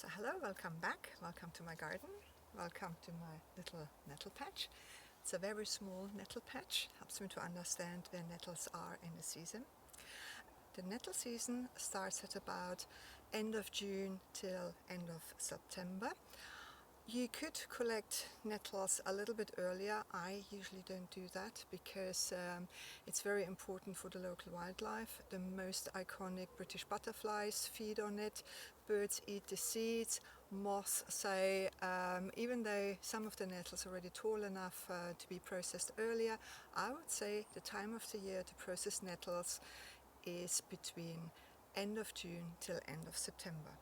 So hello, welcome back, welcome to my garden, welcome to my little nettle patch. It's a very small nettle patch, helps me to understand where nettles are in the season. The nettle season starts at about end of June till end of September. You could collect nettles a little bit earlier. I usually don't do that because it's very important for the local wildlife. The most iconic British butterflies feed on it, birds eat the seeds, moths. So even though some of the nettles are already tall enough to be processed earlier, I would say the time of the year to process nettles is between end of June till end of September.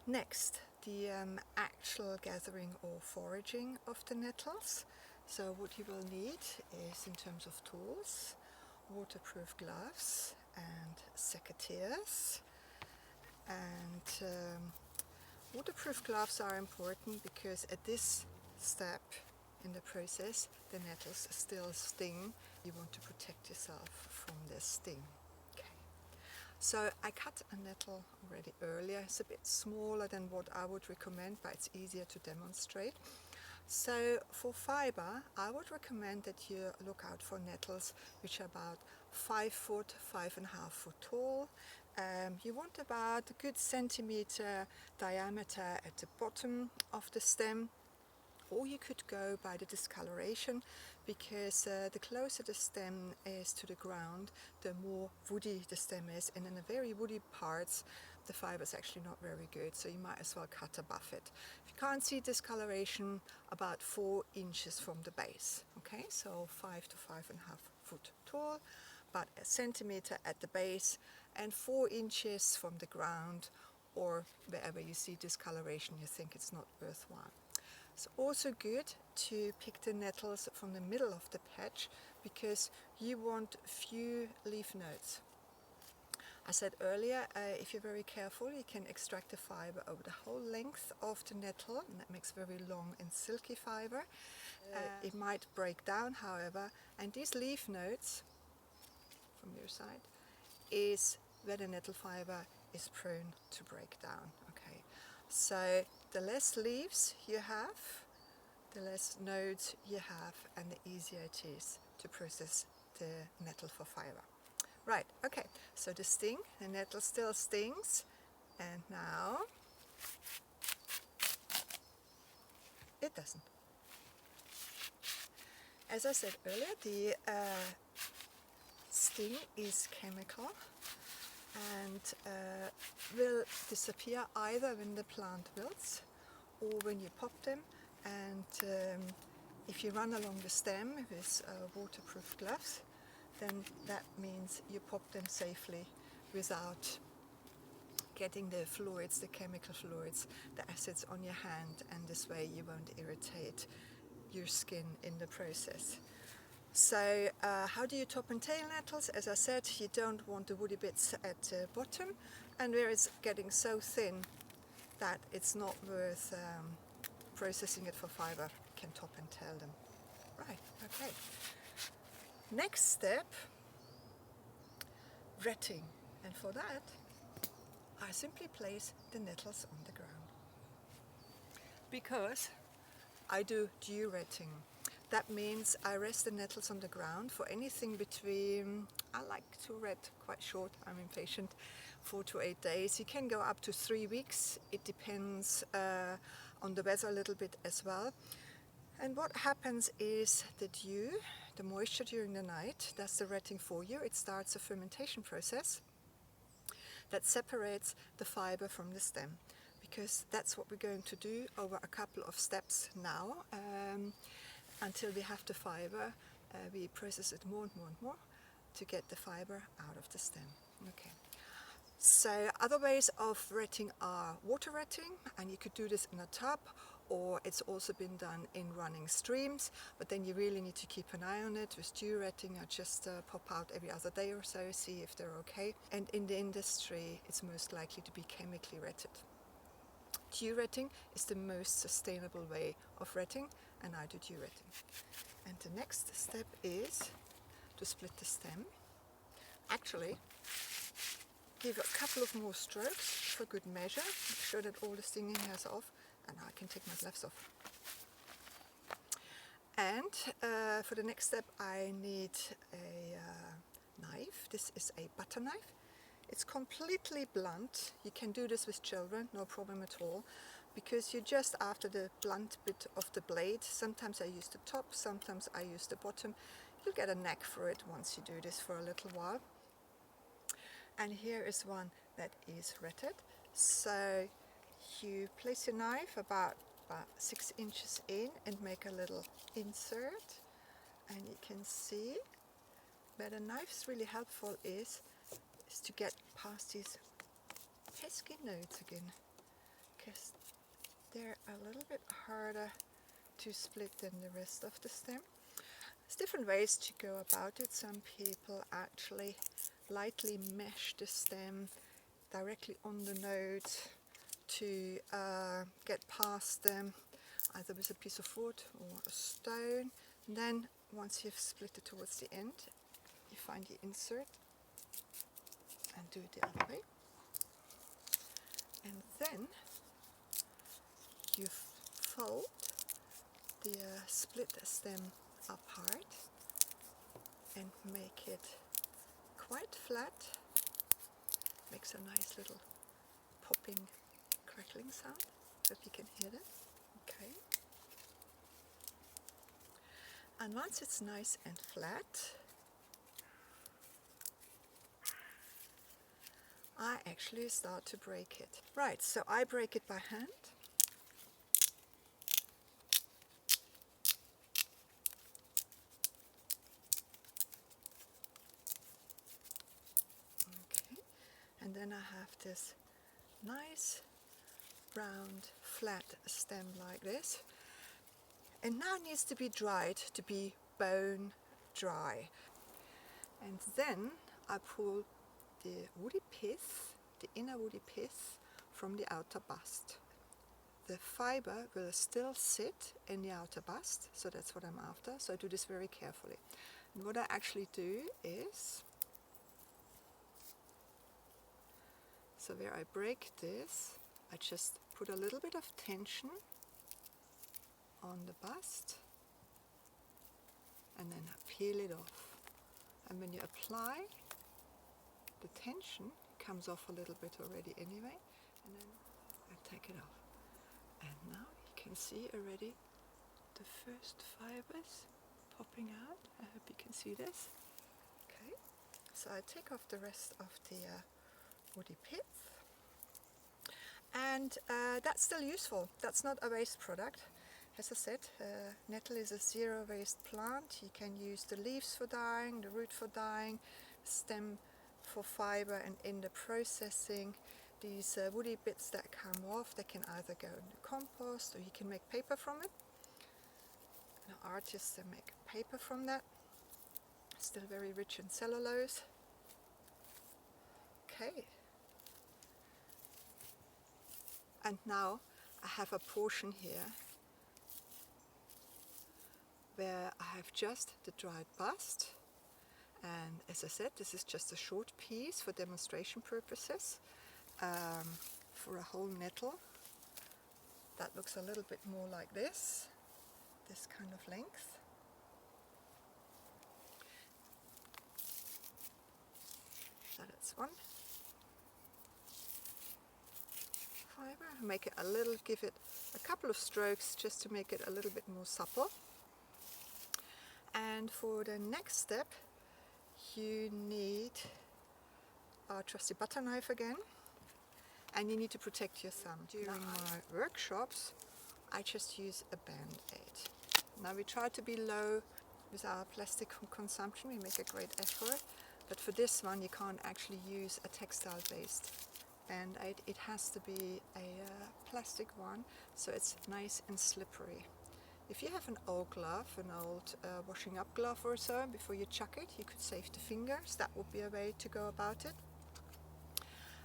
Next, the actual gathering or foraging of the nettles. So what you will need is, in terms of tools, waterproof gloves and secateurs. And waterproof gloves are important because at this step in the process the nettles still sting. You want to protect yourself from the sting. So I cut a nettle already earlier. It's a bit smaller than what I would recommend, but it's easier to demonstrate. So for fibre, I would recommend that you look out for nettles which are about 5 foot, 5.5 foot tall. You want about a good centimetre diameter at the bottom of the stem. Or you could go by the discoloration, because the closer the stem is to the ground, the more woody the stem is, and in the very woody parts the fibre is actually not very good, so you might as well cut above it. If you can't see discoloration, about 4 inches from the base. Okay, so 5 to 5.5 foot tall, about a centimetre at the base, and 4 inches from the ground, or wherever you see discoloration you think it's not worthwhile. It's also good to pick the nettles from the middle of the patch because you want few leaf nodes. I said earlier, if you're very careful, you can extract the fibre over the whole length of the nettle, and that makes very long and silky fibre. It might break down, however, and these leaf nodes from your side is where the nettle fibre is prone to break down. Okay, so the less leaves you have, the less nodes you have, and the easier it is to process the nettle for fibre. Right, okay, so the nettle still stings, and now it doesn't. As I said earlier, the sting is chemical and will disappear either when the plant wilts or when you pop them, and if you run along the stem with waterproof gloves, then that means you pop them safely without getting the fluids, the chemical fluids, the acids on your hand, and this way you won't irritate your skin in the process. So how do you top and tail nettles? As I said, you don't want the woody bits at the bottom, and where it's getting so thin that it's not worth processing it for fibre, you can top and tail them. Right, okay. Next step, retting, and for that I simply place the nettles on the ground because I do dew retting. That means I rest the nettles on the ground for anything between, I like to ret quite short, I'm impatient, 4 to 8 days. You can go up to 3 weeks, it depends on the weather a little bit as well. And what happens is the dew, the moisture during the night, does the retting for you. It starts a fermentation process that separates the fibre from the stem, because that's what we're going to do over a couple of steps now. Until we have the fibre, we process it more and more and more to get the fibre out of the stem. Okay. So other ways of retting are water retting, and you could do this in a tub, or it's also been done in running streams, but then you really need to keep an eye on it. With dew retting, I just pop out every other day or so, see if they're okay. And in the industry, it's most likely to be chemically retted. Dew retting is the most sustainable way of retting, and I do dew retting. And the next step is to split the stem. Actually, give a couple of more strokes for good measure. Make sure that all the stinging hairs are off, and now I can take my gloves off. And for the next step I need a knife. This is a butter knife. It's completely blunt. You can do this with children, no problem at all, because you're just after the blunt bit of the blade. Sometimes I use the top, sometimes I use the bottom. You'll get a knack for it once you do this for a little while. And here is one that is retted. So you place your knife about 6 inches in and make a little insert, and you can see where the knife's really helpful is to get past these pesky nodes again, because they're a little bit harder to split than the rest of the stem. There's different ways to go about it. Some people actually lightly mesh the stem directly on the nodes to get past them, either with a piece of wood or a stone. And then once you've split it towards the end, you find the insert and do it the other way. And then you fold the split stem apart and make it quite flat. Makes a nice little popping, crackling sound. Hope you can hear that. Okay. And once it's nice and flat, I actually start to break it. Right, so I break it by hand. Okay, and then I have this nice round flat stem like this. And now it needs to be dried to be bone dry. And then I pull the woody pith, the inner woody pith, from the outer bust. The fibre will still sit in the outer bust, so that's what I'm after. So I do this very carefully. And what I actually do is, so where I break this, I just put a little bit of tension on the bust, and then I peel it off. And when you apply the tension, it comes off a little bit already anyway, and then I take it off. And now you can see already the first fibers popping out. I hope you can see this. Okay, so I take off the rest of the woody pith, and that's still useful. That's not a waste product. As I said, nettle is a zero waste plant. You can use the leaves for dyeing, the root for dyeing, stem for fibre, and in the processing, these woody bits that come off, they can either go in the compost or you can make paper from it. And artists make paper from that. Still very rich in cellulose. Okay. And now I have a portion here where I have just the dried bust, and as I said, this is just a short piece for demonstration purposes. For a whole nettle that looks a little bit more like this kind of length. So that's one fibre. Make it a little, give it a couple of strokes just to make it a little bit more supple. And for the next step, you need our trusty butter knife again, and you need to protect your thumb. During my workshops, I just use a band-aid. Now we try to be low with our plastic consumption, we make a great effort, but for this one you can't actually use a textile-based band-aid. It has to be a plastic one, so it's nice and slippery. If you have an old glove, an old washing up glove or so, before you chuck it, you could save the fingers. That would be a way to go about it.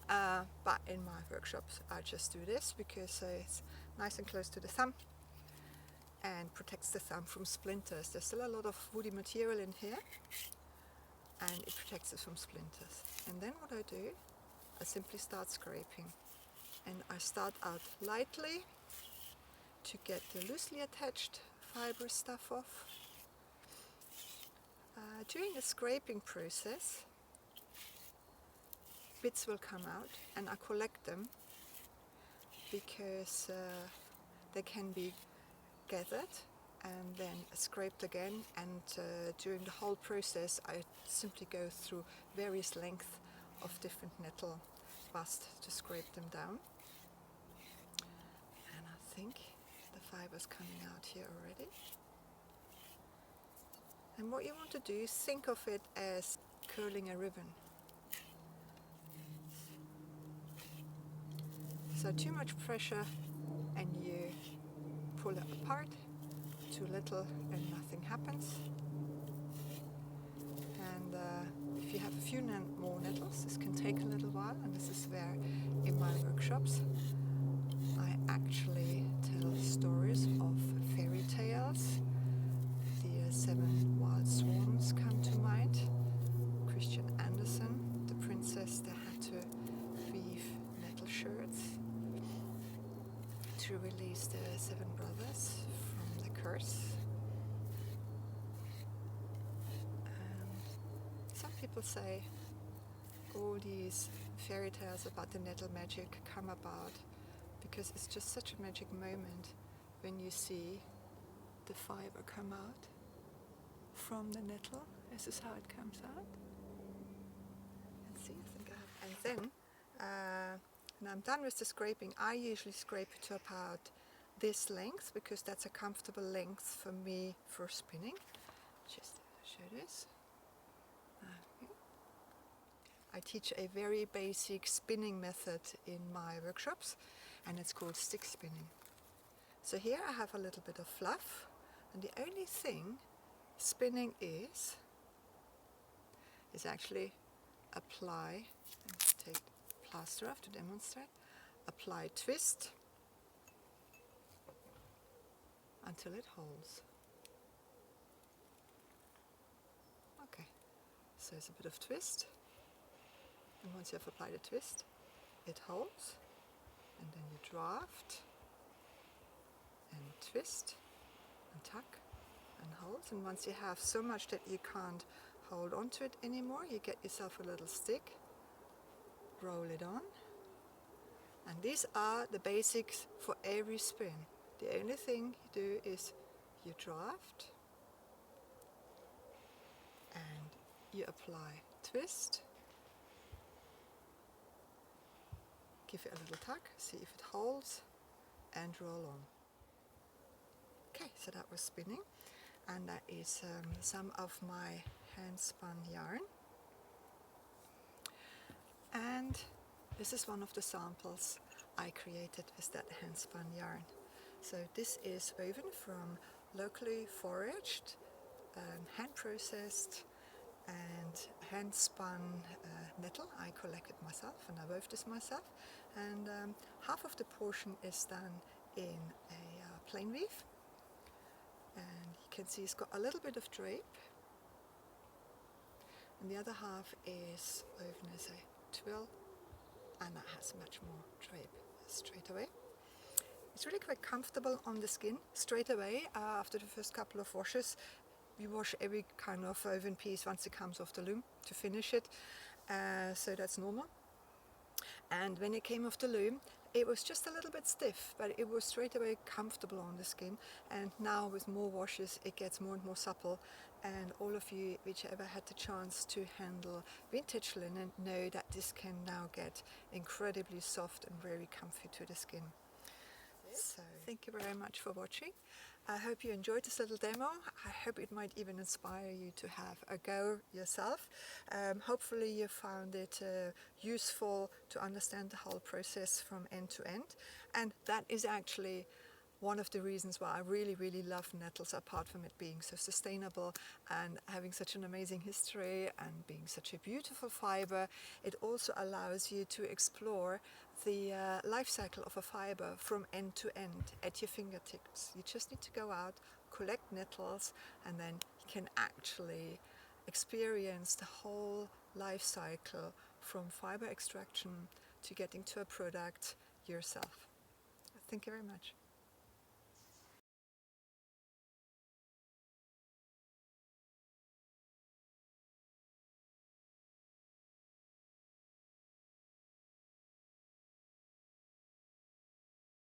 But in my workshops I just do this because it's nice and close to the thumb and protects the thumb from splinters. There's still a lot of woody material in here and it protects it from splinters. And then what I do I simply start scraping, and I start out lightly to get the loosely attached fibre stuff off. During the scraping process, bits will come out, and I collect them because they can be gathered and then scraped again, and during the whole process I simply go through various lengths of different nettle bast to scrape them down. And I think the fiber's coming out here already. And what you want to do is think of it as curling a ribbon. So too much pressure and you pull it apart, too little and nothing happens. And if you have a few more nettles, this can take a little while, and this is where in my workshops I actually tell stories of fairy tales. The 7 Wild Swans come to mind. Christian Andersen, the princess that had to weave nettle shirts to release the 7 brothers from the curse. Some people say all these fairy tales about the nettle magic come about because it's just such a magic moment when you see the fibre come out from the nettle. This is how it comes out. And see, I think I have. And then, when I'm done with the scraping, I usually scrape it to about this length because that's a comfortable length for me for spinning. Just show this. I teach a very basic spinning method in my workshops, and it's called stick spinning. So here I have a little bit of fluff, and the only thing spinning is actually apply, and take plaster off to demonstrate, apply twist until it holds. Okay, so it's a bit of twist. And once you have applied a twist, it holds, and then you draft and twist and tuck and hold. And once you have so much that you can't hold onto it anymore, you get yourself a little stick, roll it on, and these are the basics for every spin. The only thing you do is you draft and you apply twist. Give it a little tug, see if it holds, and roll on. Okay, so that was spinning, and that is some of my hand spun yarn. And this is one of the samples I created with that hand spun yarn. So this is woven from locally foraged, hand processed and hand spun nettle. I collected myself and I wove this myself, and half of the portion is done in a plain weave, and you can see it's got a little bit of drape, and the other half is woven as a twill, and that has much more drape straight away. It's really quite comfortable on the skin straight away. After the first couple of washes, we wash every kind of woven piece once it comes off the loom to finish it, so that's normal. And when it came off the loom, it was just a little bit stiff, but it was straight away comfortable on the skin. And now with more washes, it gets more and more supple. And all of you which ever had the chance to handle vintage linen know that this can now get incredibly soft and very comfy to the skin. So thank you very much for watching. I hope you enjoyed this little demo. I hope it might even inspire you to have a go yourself. Hopefully you found it useful to understand the whole process from end to end. And that is actually one of the reasons why I really love nettles, apart from it being so sustainable and having such an amazing history and being such a beautiful fiber. It also allows you to explore the life cycle of a fiber from end to end at your fingertips. You just need to go out, collect nettles, and then you can actually experience the whole life cycle from fiber extraction to getting to a product yourself. Thank you very much.